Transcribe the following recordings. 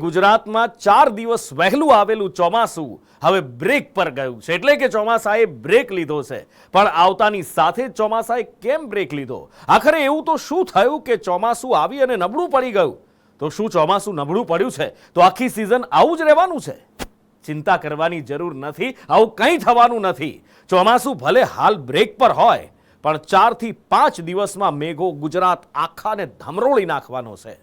ગુજરાતમાં 4 દિવસ વહેલું આવેલું ચોમાસું હવે બ્રેક પર ગયું છે, એટલે કે ચોમાસાએ બ્રેક લીધો છે। પણ આવતાની સાથે જ ચોમાસાએ કેમ બ્રેક લીધો? આખરે એવું તો શું થયું કે ચોમાસું આવી અને નબળું પડી ગયું? તો શું ચોમાસું નબળું પડ્યું છે તો આખી સિઝન આવું જ રહેવાનું છે? ચિંતા કરવાની જરૂર નથી, આવું કંઈ થવાનું નથી। ચોમાસું ભલે હાલ બ્રેક પર હોય, પણ 4 થી 5 દિવસમાં મેઘો ગુજરાત આખાને ધમરોળી નાખવાનો છે।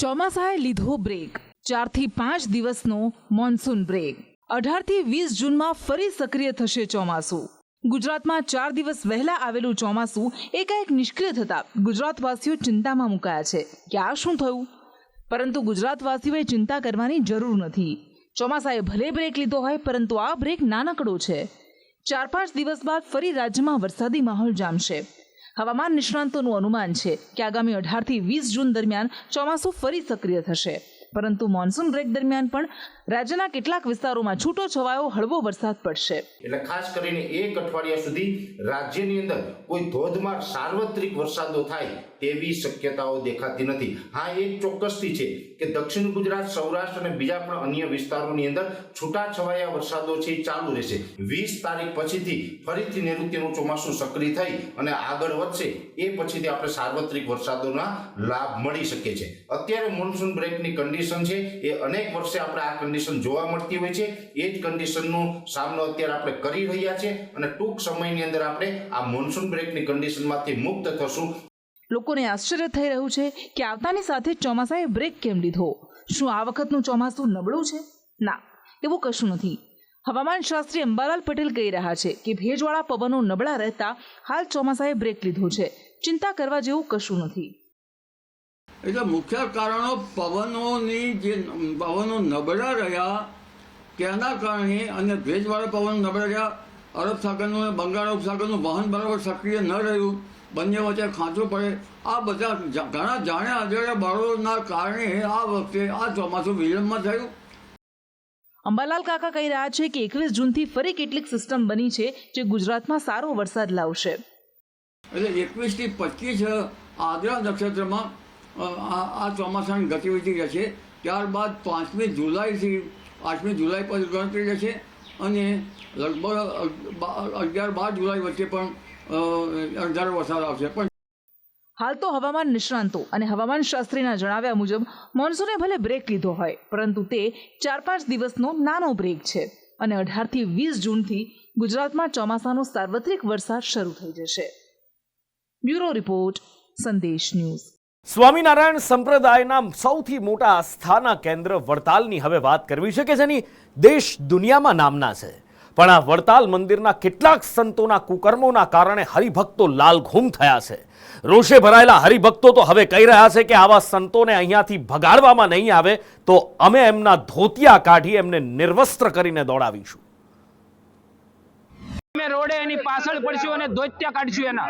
ચોમાસાએ લીધો બ્રેક। 4 થી 5 દિવસનો મોન્સૂન બ્રેક। 18 થી 20 જૂનમાં ફરી સક્રિય થશે ચોમાસું। ગુજરાતમાં 4 દિવસ વહેલા આવેલું ચોમાસું એકાએક નિષ્ક્રિય થતા ગુજરાતવાસીઓ ચિંતામાં મુકાયા છે કે આ શું થયું? પરંતુ ગુજરાતવાસીઓએ ચિંતા કરવાની જરૂર નથી। ચોમાસાએ ભલે બ્રેક લીધો હોય, પરંતુ આ બ્રેક નાનકડો છે। 4-5 દિવસ બાદ ફરી રાજ્યમાં વરસાદી માહોલ જામશે। હવામાન નિષ્ણાંતોનું અનુમાન છે કે આગામી 18 થી 20 જૂન દરમિયાન ચોમાસું ફરી સક્રિય થશે, પરંતુ મોન્સૂન બ્રેક દરમિયાન પણ રાજ્યના કેટલાક વિસ્તારોમાં છૂટો છવાયો હળવો વરસાદ પડશે। એટલે ખાસ કરીને એક અઠવાડિયા સુધી રાજ્યની અંદર કોઈ ધોધમાર સાર્વત્રિક વરસાદો થાય તેવી શક્યતાઓ દેખાતી નથી। હા, એક ચોક્કસથી છે કે દક્ષિણ ગુજરાત, સૌરાષ્ટ્ર અને બીજા પણ અન્ય વિસ્તારોની અંદર છૂટાછવાયા વરસાદો છે ચાલુ રહેશે। 20 તારીખ પછીથી ફરીથી નૈઋત્યનું ચોમાસું સક્રિય થઈ અને આગળ વધશે, એ પછીથી આપણે સાર્વત્રિક વરસાદોના લાભ મળી શકે છે। અત્યારે મોન્સૂન બ્રેકની કન્ડિશન છે એ અનેક વર્ષે આપણે આ કન્ડિશન જોવા મળતી હોય છે। એ જ કન્ડિશનનો સામનો અત્યારે આપણે કરી રહ્યા છે અને ટૂંક સમયની અંદર આપણે આ મોન્સૂન બ્રેકની કન્ડિશનમાંથી મુક્ત થશું। લોકોને આશ્ચર્ય થઈ રહ્યું છે કે આવતાની સાથે ચોમાસાએ બ્રેક કેમ લીધો? શું આ વખતનું ચોમાસું નબળું છે? ના, એવું કશું નથી। હવામાન શાસ્ત્રી અંબાલાલ પટેલ કહી રહ્યા છે કે ભેજવાળા પવનો નબળા રહેતા હાલ ચોમાસાએ બ્રેક લીધો છે। ચિંતા કરવા જેવું કશું નથી। એટલે મુખ્ય કારણો પવનો નબળા રહ્યા તેના કારણે અને ભેજવાળા પવનો નબળા રહ્યા, અરબ સાગરનું અને બંગાળ ઉપસાગરનું વહન બરાબર સક્રિય ન રહ્યું, બંને વચ્ચે ખાંચો પડે, આ બધા ઘણા જાણ્યા અજાણ્યા બળોના કારણે આ વખતે આ ચોમાસું વિલંબમાં થયું। અંબાલાલ કાકા કહી રહ્યા છે કે 21 જૂનથી ફરી કેટલીક સિસ્ટમ બની છે જે ગુજરાતમાં સારો વરસાદ લાવશે। એટલે 21 થી 25 આદ્રા નક્ષત્રમાં આ ચોમાસાની ગતિવિધિ રહેશે। ત્યારબાદ 5મી જુલાઈથી 8મી જુલાઈ પર ગણતરી રહેશે અને લગભગ 11-12 જુલાઈ વચ્ચે પણ અણધારો વરસાદ આવશે। પણ હાલ તો હવામાન નિષ્ણાંતો અને હવામાન શાસ્ત્રીના જણાવ્યા મુજબ મોન્સૂને ભલે બ્રેક લીધો હોય, પરંતુ તે 4-5 દિવસનો નાનો બ્રેક છે અને 18 થી 20 જૂનથી ગુજરાતમાં ચોમાસાનો સાર્વત્રિક વરસાદ શરૂ થઈ જશે। બ્યુરો રિપોર્ટ, સંદેશ ન્યૂઝ। સ્વામિનારાયણ સંપ્રદાયના સૌથી મોટા આસ્થાના કેન્દ્ર વડતાલની હવે વાત કરવી છે કે જેની દેશ દુનિયામાં નામના છે। પણ આ વડતાલ મંદિરના કેટલાક સંતોના કુકર્મોના કારણે હરિભક્તો લાલઘૂમ થયા છે। રોષે ભરાયેલા હરિભક્તો તો હવે કહી રહ્યા છે કે આવા સંતોને અહીંયાથી ભગાડવામાં નહીં આવે તો અમે એમના ધોતિયા કાઢી એમને નિર્વસ્ત્ર કરીને દોડાવીશું। અમે રોડે એની પાછળ પડશું અને ધોતિયા કાઢશું એના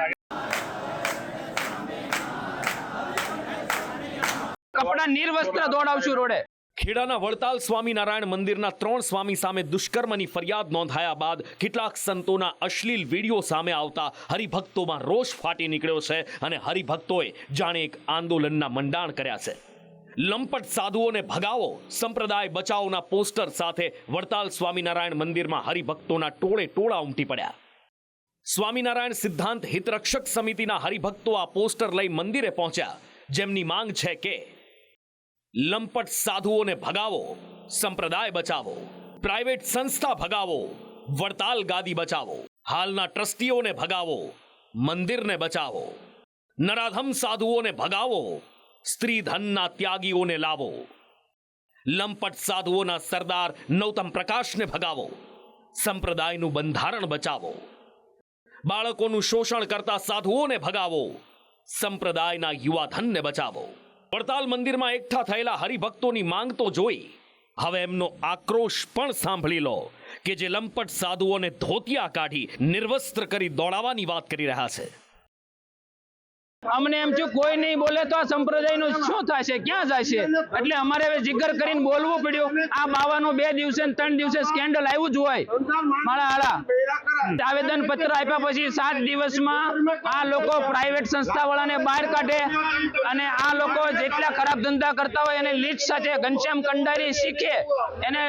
કપડા નિર્વસ્ત્ર દોડાવશું રોડે। ખેડાના વડતાલ સ્વામિનારાયણ મંદિરના 3 સ્વામી સામે દુષ્કર્મની ફરિયાદ નોંધાયા બાદ કેટલાક સંતોના અશ્લીલ વિડીયો સામે આવતા હરિભક્તોમાં રોષ ફાટી નીકળ્યો છે અને હરિભક્તોએ જાણે એક આંદોલનના મંડાણ કર્યા છે। લંપટ સાધુઓને ભગાવો, સંપ્રદાય બચાવોના પોસ્ટર સાથે વડતાલ સ્વામિનારાયણ મંદિરમાં હરિભક્તોના ટોળે ટોળા ઉમટી પડ્યા। સ્વામિનારાયણ સિદ્ધાંત હિતરક્ષક સમિતિના હરિભક્તો આ પોસ્ટર લઈ મંદિરે પહોંચ્યા, જેમની માંગ છે કે લંપટ સાધુઓને ભગાવો, સંપ્રદાય બચાવો, પ્રાઇવેટ સંસ્થા ભગાવો, વડતાલ ગાદી બચાવો, હાલના ટ્રસ્ટીઓને ભગાવો, મંદિરને બચાવો, નરાધમ સાધુઓને ભગાવો, સ્ત્રી ધનના ત્યાગીઓને લાવો, લંપટ સાધુઓના સરદાર નૌતમ પ્રકાશને ભગાવો, સંપ્રદાયનું બંધારણ બચાવો, બાળકોનું શોષણ કરતા સાધુઓને ભગાવો, સંપ્રદાયના યુવાધનને બચાવો। વડતાલ મંદિરમાં એકઠા થયેલા હરિભક્તોની માંગ તો જોઈ, હવે એમનો આક્રોશ પણ સાંભળી લો કે જે લંપટ સાધુઓને ધોતિયા કાઢી નિર્વસ્ત્ર કરી દોડાવવાની વાત કરી રહ્યા છે। અમને એમ થયું કોઈ નહીં બોલે તો આ સંપ્રદાયનું શું થશે, ક્યાં જશે, એટલે અમારે હવે જીગર કરીને બોલવું પડ્યું. આ બાવાનું 2 દિવસે ને 3 દિવસે સ્કેન્ડલ આવ્યું જ હોય. માળા આવેદન પત્ર આપ્યા પછી 7 દિવસમાં આ લોકો પ્રાઇવેટ સંસ્થા વાળાને બહાર કાઢે અને આ લોકો જેટલા ખરાબ ધંધા કરતા હોય એને લીચ સાથે ઘનશ્યામ કંડારી શીખે એને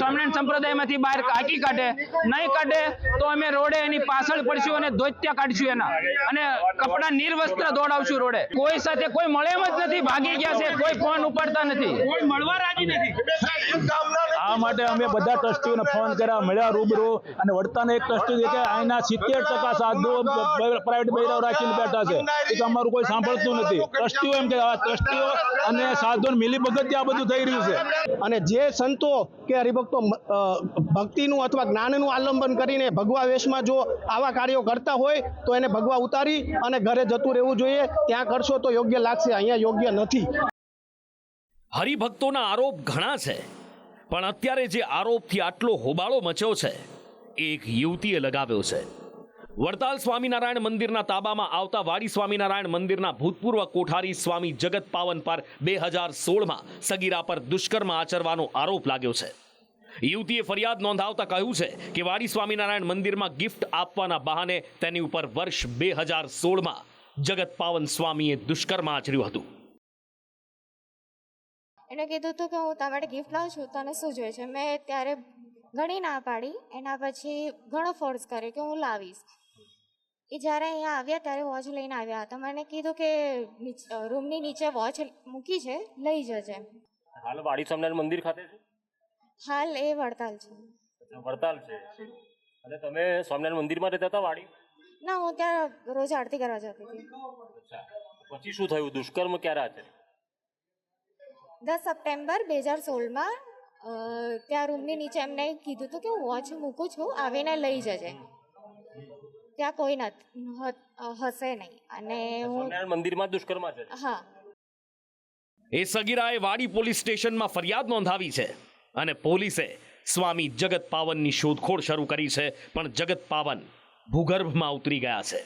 સ્વામિનારાયણ સંપ્રદાયમાંથી બહાર કાઢી કાઢે. નહીં કાઢે તો અમે રોડે એની પાછળ પડશું અને ધોત્યા કાઢશું એના, અને કપડા નિર્વસ્ત્ર દોડાવશું રોડે. કોઈ સાથે કોઈ મળે એમ જ નથી, ભાગી ગયા છે, કોઈ ફોન ઉપાડતા નથી, કોઈ મળવા રાજી નથી. આ માટે અમે બધા ટ્રસ્ટીઓને ફોન કર્યા, મળ્યા રૂબરૂ, અને વડતાના એક ટ્રસ્ટી છે કે અહીંના 70% સાધુઓ પ્રાઇવેટ બૈરાઓ રાખીને બેઠા છે, એ તો અમારું કોઈ સાંભળતું નથી. ટ્રસ્ટીઓ એમ કે આ ટ્રસ્ટીઓ અને સાધુઓને મિલીભગતથી આ બધું થઈ રહ્યું છે. અને જે સંતો કે હરિભક્તો ભક્તિનું અથવા જ્ઞાનનું આલંબન કરીને ભગવા વેશમાં જો આવા કાર્યો કરતા હોય તો એને ભગવા ઉતારી અને ઘરે જતું રહેવું જોઈએ. ત્યાં કરશો તો યોગ્ય લાગશે, અહીંયા યોગ્ય નથી. હરિભક્તોના આરોપ ઘણા છે, પણ અત્યારે જે આરોપથી આટલો હોબાળો મચ્યો છે એક યુવતીએ લગાવ્યો છે. વડતાલ સ્વામિનારાયણ મંદિરના તાબામાં આવતા વાડી સ્વામિનારાયણ મંદિરના ભૂતપૂર્વ કોઠારી સ્વામી જગત પાવન પર 2016માં સગીરા પર દુષ્કર્મ આચરવાનો આરોપ લાગ્યો છે. યુવતીએ ફરિયાદ નોંધાવતા કહ્યું છે કે વાડી સ્વામિનારાયણ મંદિરમાં ગિફ્ટ આપવાના બહાને તેની ઉપર વર્ષ 2016માં જગત પાવન સ્વામીએ દુષ્કર્મ આચર્યું હતું. એને કીધું હતું કે હું તમારે ગિફ્ટ લાવું છું, તને શું જોઈએ છે. મેં ત્યારે ઘણી ના પાડી. એના પછી ઘણો ફોર્સ કર્યો કે હું લાવીશ. એ જ્યારે અહીંયા આવ્યા ત્યારે વોચ લઈને આવ્યા હતા. મને કીધું કે રૂમની નીચે વોચ મૂકી છે, લઈ જજે. હાલ વાડી સ્વામિનારાયણ મંદિર ખાતે છે? હાલ એ વડતાલ છે. વડતાલ છે. અને તમે સ્વામિનારાયણ મંદિરમાં રહેતા હતા વાડી? ના, હું ત્યાં રોજ આરતી કરવા જતી હતી. પછી શું થયું? દુષ્કર્મ ક્યારે આચર્યું? 10 સપ્ટેમ્બર 2016માં ત્યાં રૂમની નીચે એમને કીધું હતું કે હું વોચ મૂકું છું, આવીને લઈ જજે. ત્યાં કોઈ હશે નહીં. અને હું મંદિરમાં દુષ્કર્મ આચર્યું? હા. એ સગીરાએ વાડી પોલીસ સ્ટેશનમાં ફરિયાદ નોંધાવી છે અને પોલીસે સ્વામી જગત પાવનની શોધખોળ શરૂ કરી છે, પણ જગત પાવન ભૂગર્ભમાં ઉતરી ગયા છે.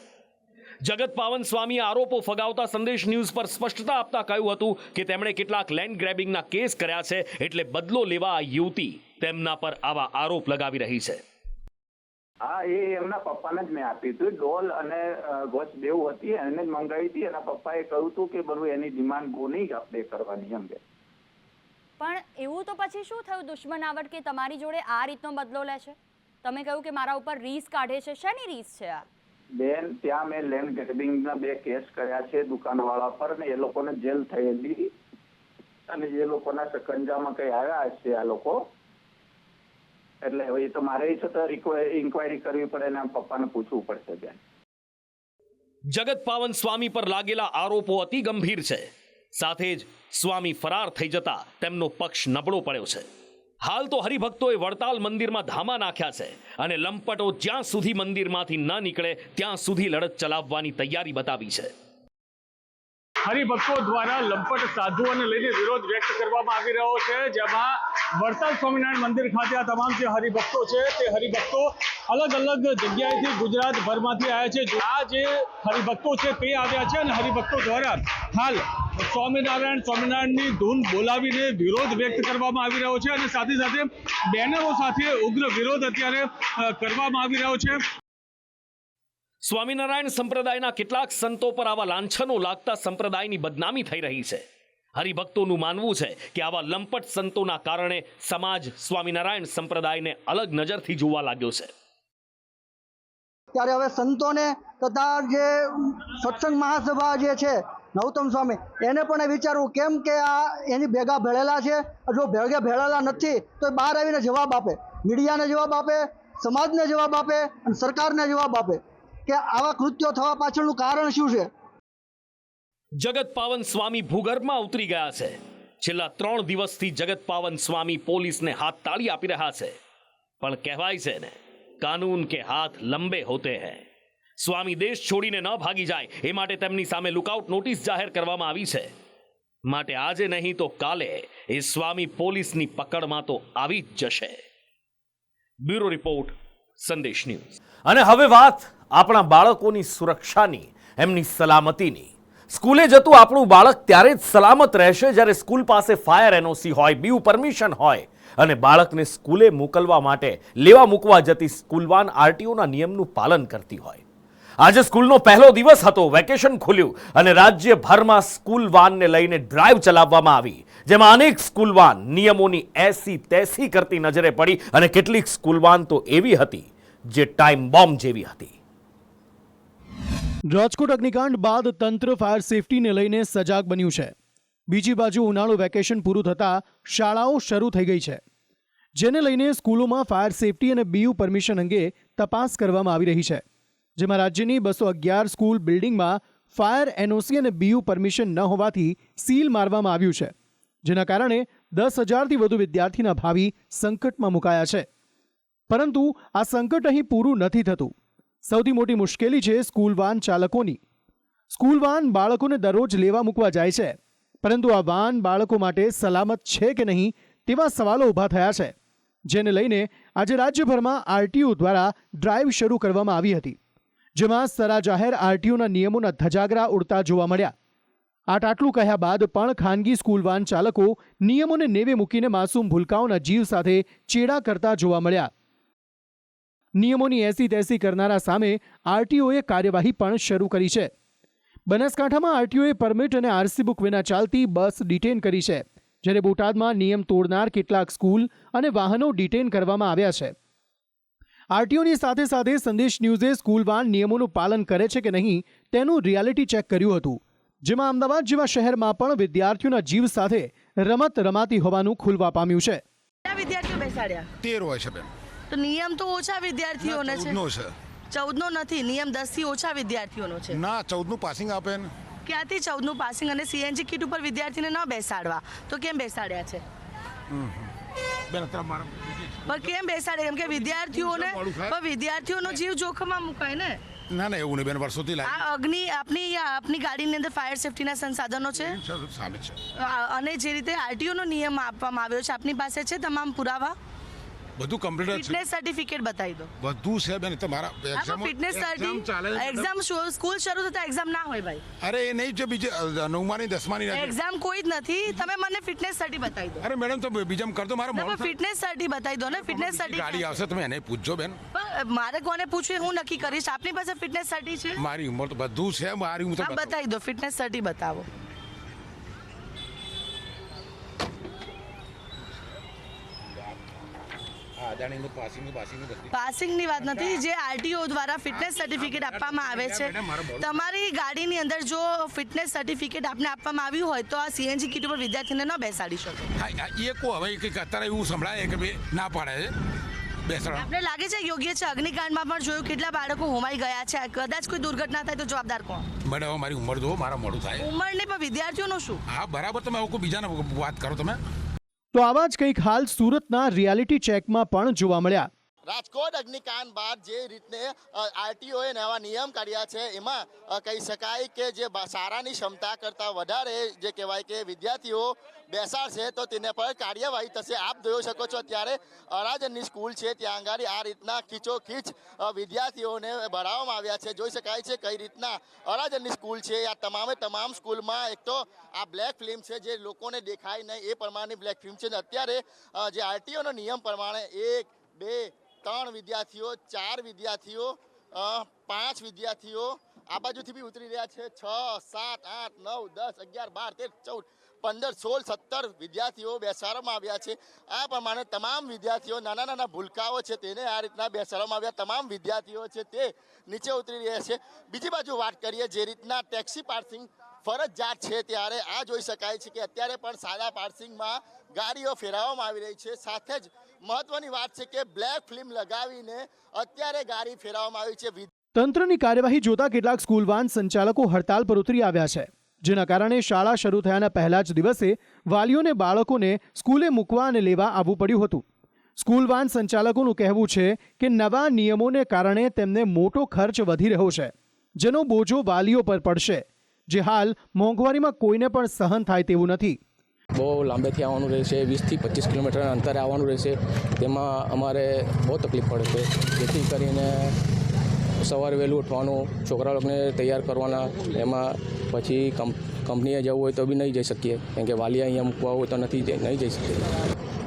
જગત પાવન સ્વામીએ આરોપો ફગાવતા સંદેશ ન્યૂઝ પર સ્પષ્ટતા આપતા કહ્યું હતું કે તેમણે કેટલાક લેન્ડ ગ્રેબિંગના કેસ કર્યા છે, એટલે બદલો લેવા આ યુવતી તેમના પર આવા આરોપ લગાવી રહી છે. હા, એ એમના પપ્પાને જ મેં આપી હતું. ડોલ અને વોચ બેવ હતી, એને જ મંગાવી હતી. એના પપ્પાએ કહ્યું હતું કે બધું એની ડિમાન્ડ બહુ નહીં આપણે કરવાની એમ કે. પણ એવું તો પછી શું થયું દુશ્મન આવડ કે તમારી જોડે આ રીતનો બદલો લે છે? તમે કહ્યું કે મારા ઉપર રીસ કાઢે છે, શેની રીસ છે આ? બેન, ત્યાં મેં લેન્ડ ગ્રેબિંગના 2 કેસ કર્યા છે દુકાનવાળા પર, અને એ લોકોને જેલ થયેલી, અને એ લોકોના સકંજામાં કઈ આવ્યા હશે આ લોકો. એટલે હવે એ તો મારે ઇન્ક્વાયરી કરવી પડે અને પપ્પાને પૂછવું પડશે. બેન, જગત પાવન સ્વામી પર લાગેલા આરોપો અતિ ગંભીર છે. સાથે જ સ્વામી ફરાર થઈ જતા તેમનો પક્ષ નબળો પડ્યો છે. હાલ તો હરિભક્તોએ વડતાલ મંદિરમાં ધામા નાખ્યા છે અને લંપટો જ્યાં સુધી મંદિરમાંથી ન નીકળે ત્યાં સુધી લડત ચલાવવાની તૈયારી બતાવી છે. હરિભક્તો દ્વારા લંપટ સાધુઓને લઈને વિરોધ વ્યક્ત કરવામાં આવી રહ્યો છે, જેમાં વડતાલ સ્વામિનારાયણ મંદિર ખાતે આ તમામ જે હરિભક્તો છે તે હરિભક્તો અલગ અલગ જગ્યાએથી ગુજરાતભરમાંથી આવ્યા છે. આ જે હરિભક્તો છે તે આવ્યા છે અને હરિભક્તો દ્વારા હાલ સ્વામિનારાયણની ધૂન બોલાવીને વિરોધ વ્યક્ત કરવામાં આવી રહ્યો છે, અને સાથે સાથે બેનરો સાથે ઉગ્ર વિરોધ અત્યારે કરવામાં આવી રહ્યો છે. સ્વામિનારાયણ સંપ્રદાયના કેટલાક સંતો પર આવા લાંછનો લાગતા સંપ્રદાયની બદનામી થઈ રહી છે. હરિભક્તોનું માનવું છે કે આવા લંપટ સંતોના કારણે સમાજ સ્વામિનારાયણ સંપ્રદાયને અલગ નજરથી જોવા લાગ્યો છે. ત્યારે હવે સંતોને તથા જે સત્સંગ મહાસભા જે છે નવતમ સ્વામી, એને પણ વિચારવું કેમ કે આ એની ભેગા ભેળેલા છે. જો ભેગા ભેળેલા નથી તો બહાર આવીને જવાબ આપે, મીડિયાને જવાબ આપે, સમાજને જવાબ આપે અને સરકારને જવાબ આપે કે આવા કૃત્યો થવા પાછળનું કારણ શું છે. જગત પાવન સ્વામી ભૂગર્ભમાં ઉતરી ગયા છે. છેલ્લા 3 દિવસથી જગત પાવન સ્વામી પોલીસને હાથ તાળી આપી રહ્યા છે, પણ કહેવાય છે ને, કાનૂન કે હાથ લંબે હોતે હૈ. સ્વામી દેશ છોડીને ન ભાગી જાય એ માટે તેમની સામે લુકઆઉટ નોટિસ જાહેર કરવામાં આવી છે. માટે આજે નહીં તો કાલે એ સ્વામી પોલીસની પકડમાં તો આવી જ જશે. બ્યુરો રિપોર્ટ, સંદેશ ન્યૂઝ. અને હવે વાત આપણા બાળકોની સુરક્ષાની. એમની સલામતીની. સ્કૂલે જતું આપણું બાળક ત્યારે જ સલામત રહેશે જ્યારે સ્કૂલ પાસે ફાયર એનઓસી હોય, બીયુ પરમિશન હોય અને બાળકને સ્કૂલે મોકલવા માટે લેવા મૂકવા જતી સ્કૂલ વાન આરટીઓના નિયમનું પાલન કરતી હોય. આજે સ્કૂલનો પહેલો દિવસ હતો, વેકેશન ખુલ્યું અને રાજ્યભરમાં સ્કૂલ વાનને લઈને ડ્રાઈવ ચલાવવામાં આવી, જેમાં અનેક સ્કૂલ વાન નિયમોની એસી તેસી કરતી નજરે પડી અને કેટલીક સ્કૂલ વાન તો એવી હતી જે ટાઈમ બોમ્બ જેવી હતી. રાજકોટ અગ્નિકાંડ બાદ તંત્ર ફાયર સેફટીને લઈને સજાગ બન્યું છે. બીજી બાજુ ઉનાળુ વેકેશન પૂરું થતાં શાળાઓ શરૂ થઈ ગઈ છે, જેને લઈને સ્કૂલોમાં ફાયર સેફટી અને બીયુ પરમિશન અંગે તપાસ કરવામાં આવી રહી છે, જેમાં રાજ્યની 211 સ્કૂલ બિલ્ડિંગમાં ફાયર એનઓસી અને બીયુ પરમિશન ન હોવાથી સીલ મારવામાં આવ્યું છે, જેના કારણે 10,000થી વધુ વિદ્યાર્થીના ભાવિ સંકટમાં મુકાયા છે. પરંતુ આ સંકટ અહીં પૂરું નથી થતું. સૌથી મોટી મુશ્કેલી છે સ્કૂલ વાન ચાલકોની. સ્કૂલ વાન બાળકોને દરરોજ લેવા મૂકવા જાય છે, પરંતુ આ વાન બાળકો માટે સલામત છે કે નહીં તેવા સવાલો ઊભા થયા છે, જેને લઈને આજે રાજ્યભરમાં આરટીઓ દ્વારા ડ્રાઈવ શરૂ કરવામાં આવી હતી, જેમાં સરા જાહેર આરટીઓના નિયમોના ધજાગરા ઉડતા જોવા મળ્યા. આટલું કહ્યા બાદ પણ ખાનગી સ્કૂલ વાન ચાલકો નિયમોને નેવે મૂકીને માસૂમ ભૂલકાઓના જીવ સાથે ચેડા કરતા જોવા મળ્યા. નિયમોની એસી તેસી કરનારા સામે આરટીઓએ કાર્યવાહી પણ શરૂ કરી છે. બનાસકાંઠામાં આરટીઓએ પરમિટ અને આરસી બુક વિના ચાલતી બસ ડિટેન કરી છે, જ્યારે બોટાદમાં નિયમ તોડનાર કેટલાક સ્કૂલ અને વાહનો ડિટેન કરવામાં આવ્યા છે. આરટીઓની સાથે સાથે સંદેશ ન્યૂઝે સ્કૂલ વાન નિયમોનું પાલન કરે છે કે નહીં તેનું રિયાલિટી ચેક કર્યું હતું, જેમાં અમદાવાદ જેવા શહેરમાં પણ વિદ્યાર્થીઓના જીવ સાથે રમત રમાતી હોવાનું ખુલવા પામ્યું છે. વિદ્યાર્થીઓ બેસાડ્યા 13 હોય છે બેન. તો નિયમ તો ઓછા વિદ્યાર્થીઓને છે. 14નો નથી, નિયમ 10 થી ઓછા વિદ્યાર્થીઓનો છે. ના, 14નું પાસિંગ આપે ને. ક્યાંથી 14નું પાસિંગ? અને સીએનજી કીટ ઉપર વિદ્યાર્થીને ન બેસાડવા તો કેમ બેસાડ્યા છે? બેન તમારા પણ કેમ બેસાડે? કેમ કે વિદ્યાર્થીઓનો જીવ જોખમમાં મુકાય ને. ના એવું નહીં બેન, વર્ષોથી આ આપની ગાડીની અંદર ફાયર સેફટીના સંસાધનો છે અને જે રીતે આરટીઓનો નિયમ આપવામાં આવ્યો છે આપની પાસે છે તમામ પુરાવા? બધું કમ્પ્લીટ છે. ફિટનેસ સર્ટિફિકેટ બતાવી દો. બધું છે બેન. તમારા ફિટનેસ એક્ઝામ સ્કૂલ શરૂ થતા એક્ઝામ ના હોય ભાઈ. અરે એ નહીં, જે બીજે 9માની 10માની એક્ઝામ કોઈ જ નથી. તમે મને ફિટનેસ સર્ટી બતાવી દો. અરે મેડમ તો બીજામ કરતો મારો ફિટનેસ સર્ટી બતાવી દો ને. ફિટનેસ સર્ટી ગાડી આવશે, તમે એને પૂછજો બેન. મારે કોને પૂછવું હું નક્કી કરીશ. આપની પાસે ફિટનેસ સર્ટી છે? મારી ઉંમર તો બધું છે. મારી ઉંમર તો બતાવી દો. ફિટનેસ સર્ટી બતાવો. પાસિંગની વાત નથી, જે આરટીઓ દ્વારા ફિટનેસ સર્ટિફિકેટ આપવામાં આવે છે. તમારી ગાડીની અંદર જો ફિટનેસ સર્ટિફિકેટ આપને આપવામાં આવ્યું હોય તો આ સીએનજી કીટ ઉપર વિદ્યાર્થીને ન બેસાડી શકો. એ કો હવે અત્યારે એવું સંભળાય કે ના પાડે છે બેસાડવા. આપણે લાગે છે યોગ્ય છે? અગ્નિકાંડમાં પણ જોયું કેટલા બાળકો હોમાઈ ગયા છે. કદાચ કોઈ દુર્ઘટના થાય તો જવાબદાર કોણ? મેડમ મારી ઉંમર જો, મારા મોડું થાય. ઉંમર નહીં પણ વિદ્યાર્થીઓનું શું? હા બરાબર, તમે કોઈ બીજાને વાત કરો તમે. તો આવા જ કંઈક હાલ સુરતના રિયાલિટી ચેકમાં પણ જોવા મળ્યા. રાજકોટ અગ્નિકાંડ બાદ જે રીતે આરટીઓએ નવા નિયમ કાઢ્યા છે એમાં કહી શકાય કે જે શાળાની ક્ષમતા કરતાં વધારે જે કહેવાય કે વિદ્યાર્થીઓ બેસાડશે તો તેને પર કાર્યવાહી થશે. આપ જોઈ શકો છો અત્યારે અરાજનની સ્કૂલ છે, ત્યાં આગળ આ રીતના ખીચોખીચ વિદ્યાર્થીઓને ભરાવવામાં આવ્યા છે. જોઈ શકાય છે કઈ રીતના અરાજનની સ્કૂલ છે. આ તમામ સ્કૂલમાં એક તો આ બ્લેક ફિલ્મ છે જે લોકોને દેખાય નહીં એ પ્રમાણની બ્લેક ફિલ્મ છે. અત્યારે જે આરટીઓનો નિયમ પ્રમાણે 1, 2, 3 વિદ્યાર્થીઓ, 4 વિદ્યાર્થીઓ, 5 વિદ્યાર્થીઓ આ બાજુથી બી ઉતરી રહ્યા છે. 6, 7, 8, 9, 10, 11, 12, 13, 14, 15, 16, 17 વિદ્યાર્થીઓ બેસાડવામાં આવ્યા છે. આ પ્રમાણે તમામ વિદ્યાર્થીઓ, નાના ભૂલકાઓ છે તેને આ રીતના બેસાડવામાં આવ્યા. તમામ વિદ્યાર્થીઓ છે તે નીચે ઉતરી રહ્યા છે. બીજી બાજુ વાત કરીએ, જે રીતના ટેક્સી પાર્કિંગ ફરજિયાત છે ત્યારે આ જોઈ શકાય છે કે અત્યારે પણ સાદા પાર્કિંગમાં ગાડીઓ ફેરવવામાં આવી રહી છે. સાથે જ મહત્વની વાત છે કે બ્લેક ફિલ્મ લગાવીને અત્યારે ગાડી ફેરવવામાં આવી છે. તંત્રની કાર્યવાહી જોતા કેટલાક સ્કૂલ વાન સંચાલકો હડતાલ પર ઉતરી આવ્યા છે, જેના કારણે શાળા શરૂ થયાના પહેલા જ દિવસે વાલીઓને બાળકોને સ્કૂલે મૂકવા અને લેવા આવવું પડ્યું હતું. સ્કૂલ વાન સંચાલકોનું કહેવું છે કે નવા નિયમોને કારણે તેમને મોટો ખર્ચ વધી રહ્યો છે, જેનો બોજો વાલીઓ પર પડશે, જે હાલ મોંઘવારીમાં કોઈને પણ સહન થાય તેવું નથી. બહુ લાંબેથી આવવાનું રહેશે, 20 થી 25 કિલોમીટરના અંતરે આવવાનું રહેશે. તેમાં અમારે બહુ તકલીફ પડે છે. જેથી કરીને સવારે વહેલું ઉઠવાનું, છોકરા લોકોને તૈયાર કરવાના, એમાં પછી કંપનીએ જવું હોય તો બી નહીં જઈ શકીએ, કેમ કે વાલી અહીંયા મૂકવા હોય તો નહીં જઈ શકીએ.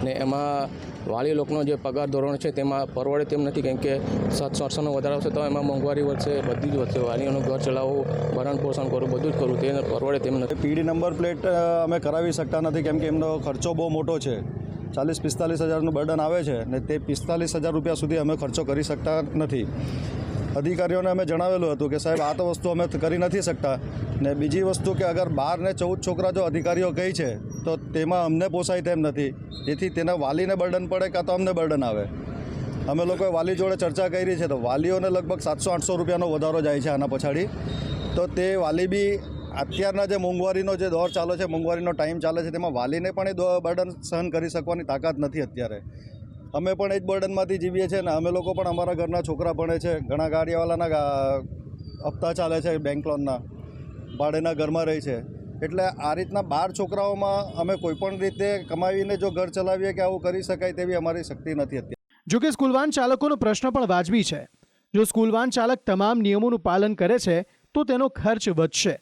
ને એમાં વાલી લોકોનો જે પગાર ધોરણ છે તેમાં પરવડે તેમ નથી, કેમ કે 700-800નો વધારો આવશે તો એમાં મોંઘવારી વધશે, બધી જ વધશે. વાલીઓનું ઘર ચલાવવું, ભરણ પોષણ કરવું, બધું જ કરવું, તે પરવડે તેમ નથી. પીડી નંબર પ્લેટ અમે કરાવી શકતા નથી, કેમ કે એમનો ખર્ચો બહુ મોટો છે. 40-45 હજારનું બર્ડન આવે છે ને તે 45,000 રૂપિયા સુધી અમે ખર્ચો કરી શકતા નથી. અધિકારીઓને અમે જણાવેલું હતું કે સાહેબ આ તો વસ્તુ અમે કરી નથી શકતા, ને બીજી વસ્તુ કે અગર 12 ને 14 છોકરા જો અધિકારીઓ કહે છે તો તેમાં અમને પોસાય તેમ નથી, જેથી તેના વાલીને બર્ડન પડે કાં તો અમને બર્ડન આવે. અમે લોકોએ વાલી જોડે ચર્ચા કરી છે તો વાલીઓને લગભગ 700-800 રૂપિયાનો વધારો જાય છે આના પછાડી. તો તે વાલી બી અત્યારના જે મોંઘવારીનો જે દોર ચાલે છે, મોંઘવારીનો ટાઈમ ચાલે છે, તેમાં વાલીને પણ એ બર્ડન સહન કરી શકવાની તાકાત નથી અત્યારે. અમે પણ એ જ બર્ડનમાંથી જીવીએ છીએ ને અમે લોકો પણ અમારા ઘરના છોકરા ભણે છે, ઘણા ગાડીવાળાના હપ્તા ચાલે છે, બેંક લોનના, ભાડેના ઘરમાં રહે છે. એટલે આ રીતના 12 છોકરાઓમાં અમે કોઈપણ રીતે કમાવીને જો ઘર ચલાવીએ કે આવું કરી શકાય તેવી અમારી શક્તિ નથી અત્યારે. જોકે સ્કૂલ વાન ચાલકોનો પ્રશ્ન પણ વાજબી છે. જો સ્કૂલ વાન ચાલક તમામ નિયમોનું પાલન કરે છે તો તેનો ખર્ચ વધશે,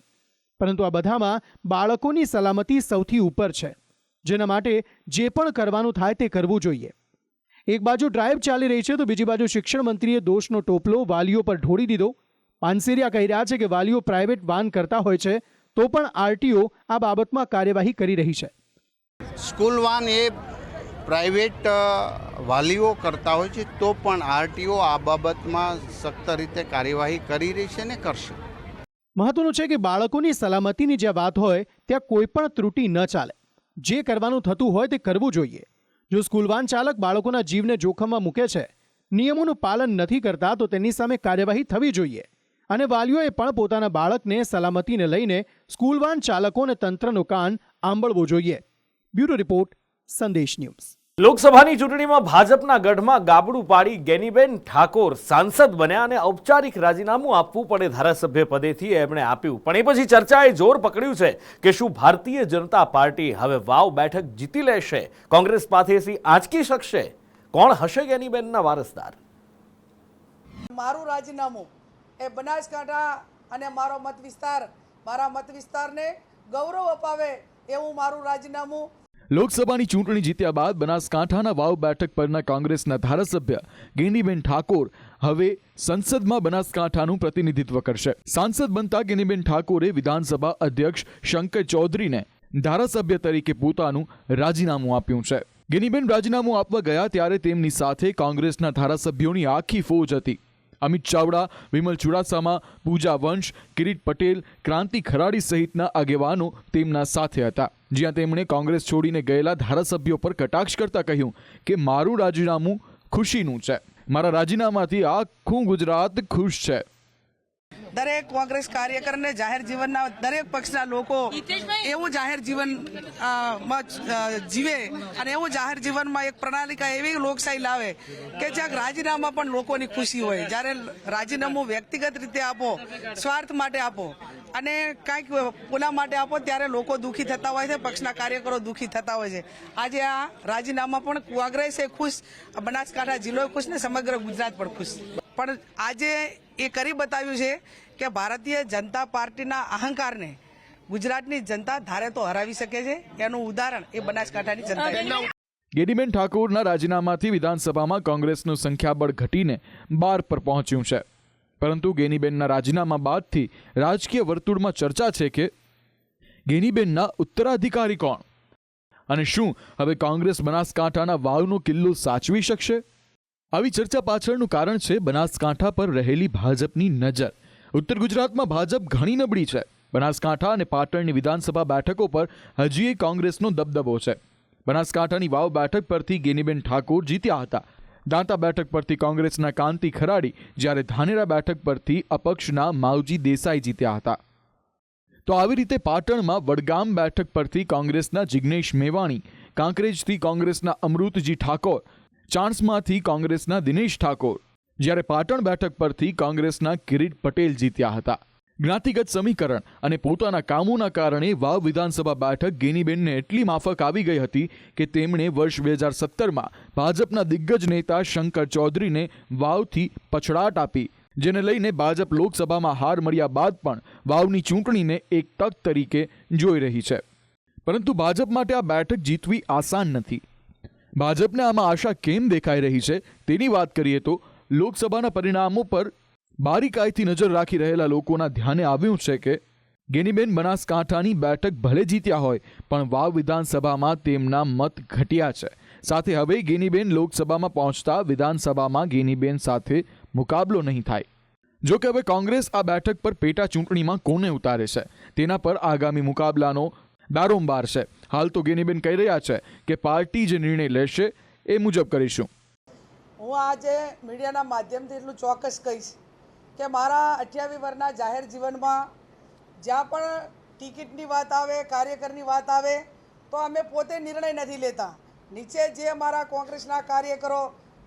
પરંતુ આ બધામાં બાળકોની સલામતી સૌથી ઉપર છે, જેના માટે જે પણ કરવાનું થાય તે કરવું જોઈએ. એક બાજુ ડ્રાઈવ ચાલી રહી છે તો બીજી બાજુ શિક્ષણ મંત્રીએ દોષનો ટોપલો વાલીઓ પર ઢોળી દીધો. પાનસેરિયા કહી રહ્યા છે કે વાલીઓ પ્રાઇવેટ વાન કરતા હોય છે તો પણ આરટીઓ આ બાબતમાં કાર્યવાહી કરી રહી છે. સ્કૂલ વાન એ પ્રાઇવેટ વાલીઓ કરતા હોય છે તો પણ આરટીઓ આ બાબતમાં સખ્ત રીતે કાર્યવાહી કરી રહી છે ને કરશે. મહત્વનું છે કે બાળકોની સલામતીની જ્યાં વાત હોય ત્યાં કોઈ પણ ત્રુટિ ન ચાલે. જે કરવાનું થતું હોય તે કરવું જોઈએ. જો સ્કૂલ વાન ચાલક બાળકોના જીવને જોખમમાં મૂકે છે, નિયમોનું પાલન નથી કરતા તો તેની સામે કાર્યવાહી થવી જોઈએ. અને વાલીઓએ પણ પોતાના બાળકને સલામતીને લઈને સ્કૂલ વાન ચાલકો અને તંત્રનો કાન આંબળવો જોઈએ. બ્યુરો રિપોર્ટ, સંદેશ ન્યૂઝ. લોકસભાની ચૂંટણીમાં ભાજપના ગઢમાં ગાબડું પાડી ગેનીબેન ઠાકોર સાંસદ બન્યા અને ઔપચારિક રાજીનામું આપવું પડે ધારાસભ્ય પદેથી એમણે આપ્યું. પણ એ પછી ચર્ચાએ જોર પકડ્યું છે કે શું ભારતીય જનતા પાર્ટી હવે વાવ બેઠક જીતી લેશે, કોંગ્રેસ પાસેથી આંચકી શકશે? કોણ હશે ગેનીબેનના વારસદાર? મારું રાજીનામું એ બનાસકાંઠા અને મારો મારા મત વિસ્તારને ગૌરવ અપાવે એવું મારું રાજીનામું. લોકસભાની ચૂંટણી જીત્યા બાદ બનાસકાંઠાના વાવ બેઠક પરના કોંગ્રેસના ધારાસભ્ય ગેનીબેન ઠાકોર હવે સંસદમાં બનાસકાંઠાનું પ્રતિનિધિત્વ કરશે. સાંસદ બનતા ગેનીબેન ઠાકોરે વિધાનસભા અધ્યક્ષ શંકર ચૌધરીને ધારાસભ્ય તરીકે પોતાનું રાજીનામું આપ્યું છે. ગેનીબેન રાજીનામું આપવા ગયા ત્યારે તેમની સાથે કોંગ્રેસના ધારાસભ્યોની આખી ફોજ હતી. અમિત ચાવડા, વિમલ ચુડાસમા, પૂજા વંશ, કિરીટ પટેલ, ક્રાંતિ ખરાડી સહિતના આગેવાનો તેમના સાથે હતા. જ્યાં તેમણે કોંગ્રેસ છોડીને ગયેલા ધારાસભ્યો પર કટાક્ષ કરતા કહ્યું કે મારું રાજીનામું ખુશીનું છે, મારા રાજીનામાથી આખું ગુજરાત ખુશ છે. દરેક કોંગ્રેસ કાર્યકરને જાહેર જીવનના દરેક પક્ષના લોકો એવું જાહેર જીવન જીવે અને એવું જાહેર જીવનમાં એક પ્રણાલિકા એવી લોકશાહી લાવે કે જ્યાં રાજીનામા પણ લોકોની ખુશી હોય. જ્યારે રાજીનામું વ્યક્તિગત રીતે આપો, સ્વાર્થ માટે આપો અને કાંઈક ઓલા માટે આપો ત્યારે લોકો દુઃખી થતા હોય છે, પક્ષના કાર્યકરો દુઃખી થતા હોય છે. આજે આ રાજીનામા પણ કોંગ્રેસ ખુશ, બનાસકાંઠા જિલ્લો ખુશ ને સમગ્ર ગુજરાત પણ ખુશ. પણ આજે એ કરી બતાવ્યું છે કે ભારતીય જનતા પાર્ટીના અહંકારને ગુજરાતની જનતા ધારે તો હરાવી શકે છે. એનું ઉદાહરણ એ બનાસકાંઠાની જનતા. ગેનીબેન ઠાકોરના રાજીનામાથી વિધાનસભામાં કોંગ્રેસનું સંખ્યાબળ ઘટીને 12 પર પહોંચ્યું છે. પરંતુ ગેનીબેનના રાજીનામા બાદથી રાજકીય વર્તુળમાં ચર્ચા છે કે ગેનીબેનના ઉત્તરાધિકારી કોણ અને શું હવે કોંગ્રેસ બનાસકાંઠાના વાવનો કિલ્લો સાચવી શકશે? આવી ચર્ચા પાછળનું કારણ છે બનાસકાંઠા પર રહેલી ભાજપની નજર. ઉત્તર ગુજરાતમાં ભાજપ ઘણી નબળી છે. બનાસકાંઠા અને પાટણની વિધાનસભા બેઠકો પર હજી કોંગ્રેસનો દબદબો છે. બનાસકાંઠાની વાવ બેઠક પરથી ગેનીબેન ઠાકોર જીત્યા હતા. દાંતા બેઠક પરથી કોંગ્રેસના કાંતિ ખરાડી, જ્યારે ધાનેરા બેઠક પરથી અપક્ષના માવજી દેસાઈ જીત્યા હતા. તો આવી રીતે પાટણમાં વડગામ બેઠક પરથી કોંગ્રેસના જિગ્નેશ મેવાણી, કાંકરેજથી કોંગ્રેસના અમૃતજી ઠાકોર, ચાણસમાંથી કોંગ્રેસના દિનેશ ઠાકોર, જ્યારે પાટણ બેઠક પરથી કોંગ્રેસના કિરીટ પટેલ જીત્યા હતા. જ્ઞાતિગત સમીકરણ અને પોતાના કામોના કારણે વાવ વિધાનસભા બેઠક ગેનીબેનને એટલી માફક આવી ગઈ હતી કે તેમણે વર્ષ 2017માં ભાજપના દિગ્ગજ નેતા શંકર ચૌધરીને વાવથી પછડાટ આપી જેને લઈને ભાજપ લોકસભામાં હાર મળ્યા બાદ પણ વાવની ચૂંટણીને એક તક તરીકે જોઈ રહી છે. પરંતુ ભાજપ માટે આ બેઠક જીતવી આસાન નથી. ભાજપને આમાં આશા કેમ દેખાઈ રહી છે તેની વાત કરીએ તો લોકસભાના પરિણામો પર બારીકાઈથી નજર રાખી રહેલા લોકોના ધ્યાને આવ્યું છે કે ગેનીબેન બનાસકાંઠાની બેઠક ભલે જીત્યા હોય પણ વાવ વિધાનસભામાં તેમના મત ઘટ્યા છે. સાથે હવે ગેનીબેન લોકસભામાં પહોંચતા વિધાનસભામાં ગેનીબેન સાથે મુકાબલો નહીં થાય. જો કે હવે કોંગ્રેસ આ બેઠક પર પેટા ચૂંટણીમાં કોને ઉતારે છે તેના પર આગામી મુકાબલાનો બારોંબાર છે. હાલ તો ગેનીબેન કહી રહ્યા છે કે પાર્ટી જે નિર્ણય લેશે એ મુજબ કરીશું. હું આજે મીડિયાના માધ્યમથી એટલું ચોક્કસ કહીશ કે મારા 28 વર્ષના જાહેર જીવનમાં જ્યાં પણ ટિકિટની વાત આવે, કાર્યકરની વાત આવે તો અમે પોતે નિર્ણય નથી લેતા. નીચે જે અમારા કોંગ્રેસના કાર્યકરો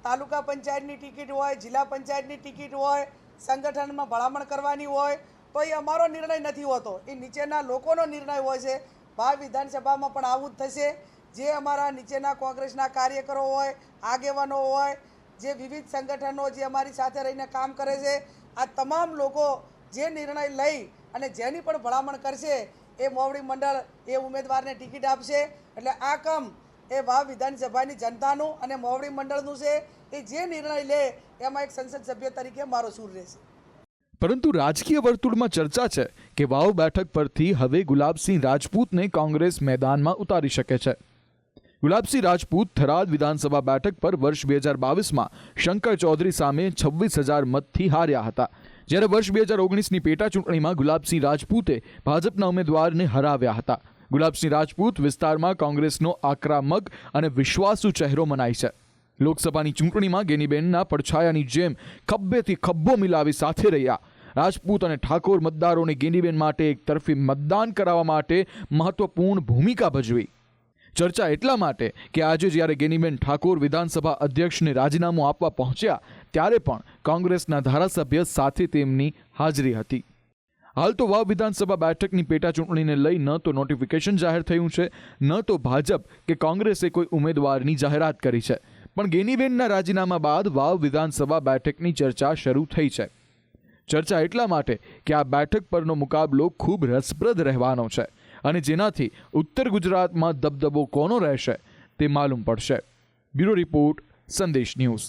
તાલુકા પંચાયતની ટિકિટ હોય, જિલ્લા પંચાયતની ટિકિટ હોય, સંગઠનમાં ભલામણ કરવાની હોય તો એ અમારો નિર્ણય નથી હોતો, એ નીચેના લોકોનો નિર્ણય હોય છે. ભાવ વિધાનસભામાં પણ આવું જ થશે. જે અમારા નીચેના કોંગ્રેસના કાર્યકરો હોય, આગેવાનો હોય, જે વિવિધ સંગઠનો જે અમારી સાથે રહીને કામ કરે છે, આ તમામ લોકો જે નિર્ણય લઈ અને જેની પણ ભલામણ કરશે એ મોવડી મંડળ એ ઉમેદવારને ટિકિટ આપશે. એટલે આ કામ એ વાવ વિધાનસભાની જનતાનું અને મોવડી મંડળનું છે. એ જે નિર્ણય લે એમાં એક સંસદ સભ્ય તરીકે મારો સૂર રહેશે. પરંતુ રાજકીય વર્તુળમાં ચર્ચા છે કે વાવ બેઠક પરથી હવે ગુલાબસિંહ રાજપૂતને કોંગ્રેસ મેદાનમાં ઉતારી શકે છે. ગુલાબસિંહ રાજપૂત થરાદ વિધાનસભા બેઠક પર વર્ષ 2022માં શંકર ચૌધરી સામે 26,000 મતથી હાર્યા હતા. જ્યારે વર્ષ 2019ની પેટા ચૂંટણીમાં ગુલાબસિંહ રાજપૂતે ભાજપના ઉમેદવારને હરાવ્યા હતા. ગુલાબસિંહ રાજપૂત વિસ્તારમાં કોંગ્રેસનો આક્રમક અને વિશ્વાસુ ચહેરો મનાય છે. લોકસભાની ચૂંટણીમાં ગેનીબેનના પડછાયાની જેમ ખભેથી ખભો મિલાવી સાથે રહ્યા. રાજપૂત અને ઠાકોર મતદારોને ગેનીબેન માટે એક તરફી મતદાન કરાવવા માટે મહત્વપૂર્ણ ભૂમિકા ભજવી. ચર્ચા એટલા માટે કે આજે જ્યારે ગેનીબેન ઠાકોર વિધાનસભા અધ્યક્ષને રાજીનામું આપવા પહોંચ્યા ત્યારે પણ કોંગ્રેસના ધારાસભ્ય સાથે તેમની હાજરી હતી. હાલ તો વાવ વિધાનસભા બેઠકની પેટા ચૂંટણીને લઈ ન તો નોટિફિકેશન જાહેર થયું છે, ન તો ભાજપ કે કોંગ્રેસે કોઈ ઉમેદવારની જાહેરાત કરી છે. પણ ગેનીબેનના રાજીનામા બાદ વાવ વિધાનસભા બેઠકની ચર્ચા શરૂ થઈ છે. ચર્ચા એટલા માટે કે આ બેઠક પરનો મુકાબલો ખૂબ રસપ્રદ રહેવાનો છે અને જેનાથી ઉત્તર ગુજરાતમાં દબદબો કોનો રહેશે તે માલુમ પડશે. બ્યુરો રિપોર્ટ, સંદેશ ન્યૂઝ.